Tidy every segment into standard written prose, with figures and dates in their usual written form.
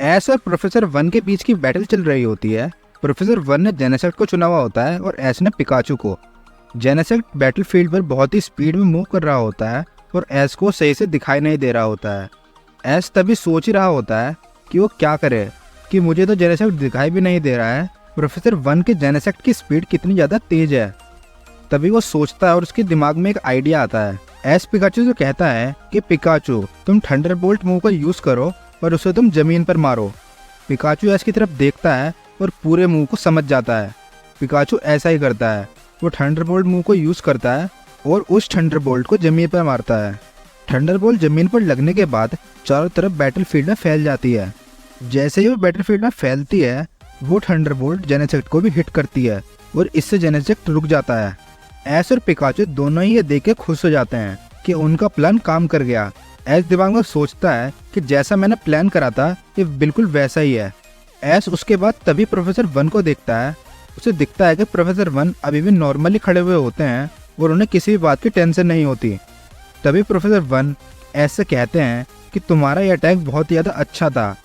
S और professor one के बीच की बैटल चल रही होती है। प्रोफेसर वन ने जेनेसेक्ट को चुना हुआ होता है और एस ने पिकाचू को। जेनेसेक्ट बैटलफील्ड पर बहुत ही स्पीड में मूव कर रहा होता है और एस को सही से दिखाई नहीं दे रहा होता है। एस तभी सोच ही रहा होता है कि वो क्या करे कि मुझे तो जेनेसेक्ट दिखाई भी नहीं दे रहा है, प्रोफेसर वन के जेनेसेक्ट की स्पीड कितनी ज़्यादा तेज है। तभी वो सोचता है और उसके दिमाग में एक आइडिया आता है। एस पिकाचू से कहता है कि पिकाचू तुम थंडरबोल्ट मूव का यूज़ करो पर उसे तुम ज़मीन पर मारो। पिकाचू एस की तरफ देखता है और पूरे मूव को समझ जाता है। पिकाचू ऐसा ही करता है, वो थंडरबोल्ट मूव को यूज़ करता है और उस थंडरबोल्ट को ज़मीन पर मारता है। थंडरबोल्ट ज़मीन पर लगने के बाद चारों तरफ बैटलफील्ड में फैल जाती है। जैसे ही वो बैटलफील्ड में फैलती है वो थंडरबोल्ट जेनेसेक्ट को भी हिट करती है और इससे जेनेसेक्ट रुक जाता है। एस और पिकाचू दोनों ही ये देख के खुश हो जाते हैं कि उनका प्लान काम कर गया। एस दिमाग में सोचता है कि जैसा मैंने प्लान करा था ये बिल्कुल वैसा ही है। एस उसके बाद तभी प्रोफेसर वन को देखता है। उसे दिखता है कि प्रोफेसर वन अभी भी नॉर्मली खड़े हुए होते हैं और उन्हें किसी भी बात की टेंशन नहीं होती। तभी प्रोफेसर वन एस से कहते हैं कि तुम्हारा ये अटैक बहुत ही ज़्यादा अच्छा था,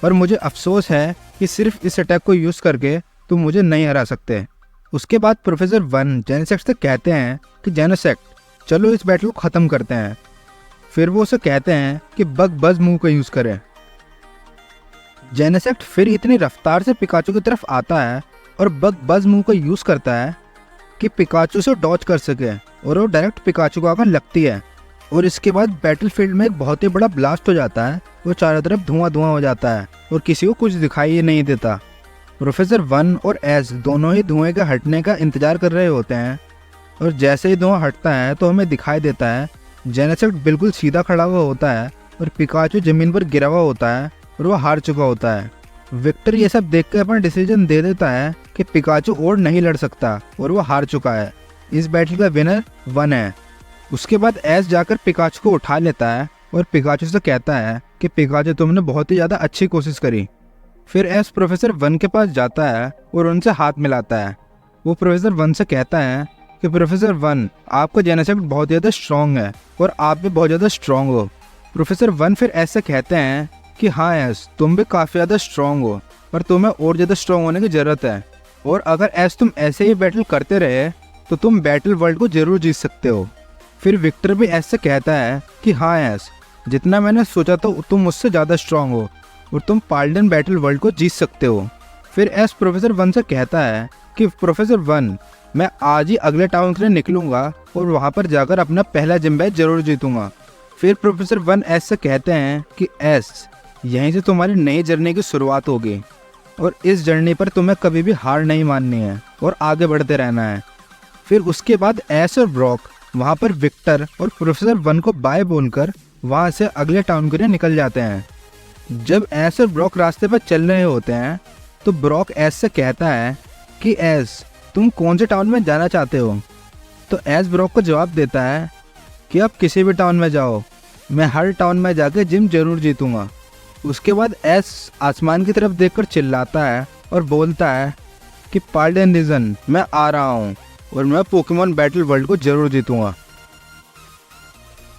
पर मुझे अफसोस है कि सिर्फ इस अटैक को यूज़ करके तुम मुझे नहीं हरा सकते। उसके बाद प्रोफेसर वन जेनेसेक्ट से कहते हैं कि जेनेसेक्ट चलो इस बैटल को ख़त्म करते हैं। फिर वो उसे कहते हैं कि बग बज मूव का यूज़ करें। जेनेसेक्ट फिर इतनी रफ्तार से पिकाचू की तरफ आता है और बग बज मूव का यूज़ करता है कि पिकाचू से डॉज कर सके और वो डायरेक्ट पिकाचू को आकर लगती है। और इसके बाद बैटलफील्ड में एक बहुत ही बड़ा ब्लास्ट हो जाता है। वो चारों तरफ धुआं धुआं हो जाता है और किसी को कुछ दिखाई ही नहीं देता। प्रोफेसर वन और एस दोनों ही धुएं के हटने का इंतजार कर रहे होते हैं और जैसे ही धुआं हटता है तो हमें दिखाई देता है जेनेसेक्ट बिल्कुल सीधा खड़ा हुआ होता है और पिकाचू ज़मीन पर गिरा हुआ होता है और वह हार चुका होता है। विक्टर ये सब देख कर अपना डिसीजन दे देता है कि पिकाचू और नहीं लड़ सकता और वो हार चुका है। इस बैटल का विनर वन है। उसके बाद एस जाकर पिकाचू को उठा लेता है और पिकाचू से कहता है कि पिकाचू तुमने बहुत ही ज़्यादा अच्छी कोशिश करी। फिर एस प्रोफेसर वन के पास जाता है और उनसे हाथ मिलाता है। वो प्रोफेसर वन से कहता है कि प्रोफेसर वन आपका जेनेसेक्ट बहुत ज़्यादा स्ट्रॉन्ग है और आप भी बहुत ज़्यादा स्ट्रॉन्ग हो। प्रोफेसर वन फिर एस से कहते हैं कि हाँ एस तुम भी काफ़ी ज़्यादा स्ट्रॉन्ग हो, पर तुम्हें और ज़्यादा स्ट्रॉन्ग होने की ज़रूरत है। और अगर एस तुम ऐसे ही बैटल करते रहे तो तुम बैटल वर्ल्ड को ज़रूर जीत सकते हो। फिर विक्टर भी एस से कहता है कि हाँ एस जितना मैंने सोचा था तुम मुझसे ज़्यादा स्ट्रॉन्ग हो और तुम पाल्डन बैटल वर्ल्ड को जीत सकते हो। फिर एस प्रोफेसर वन से कहता है कि प्रोफेसर वन मैं आज ही अगले टाउन के लिए निकलूँगा और वहाँ पर जाकर अपना पहला जिम बैच जरूर जीतूँगा। फिर प्रोफेसर वन एस से कहते हैं कि एस यहीं से तुम्हारी नई जर्नी की शुरुआत होगी और इस जर्नी पर तुम्हें कभी भी हार नहीं माननी है और आगे बढ़ते रहना है। फिर उसके बाद एस और ब्रॉक वहाँ पर विक्टर और प्रोफेसर वन को बाय बोलकर वहाँ से अगले टाउन के लिए निकल जाते हैं। जब एस और ब्रॉक रास्ते पर चल रहे होते हैं तो ब्रॉक एस से कहता है कि एस तुम कौन से टाउन में जाना चाहते हो। तो एस ब्रॉक को जवाब देता है कि आप किसी भी टाउन में जाओ, मैं हर टाउन में जाकर जिम जरूर जीतूँगा। उसके बाद एस आसमान की तरफ देखकर चिल्लाता है और बोलता है कि पाल्डन रीजन मैं आ रहा हूँ और मैं पोकेमॉन बैटल वर्ल्ड को जरूर जीतूँगा।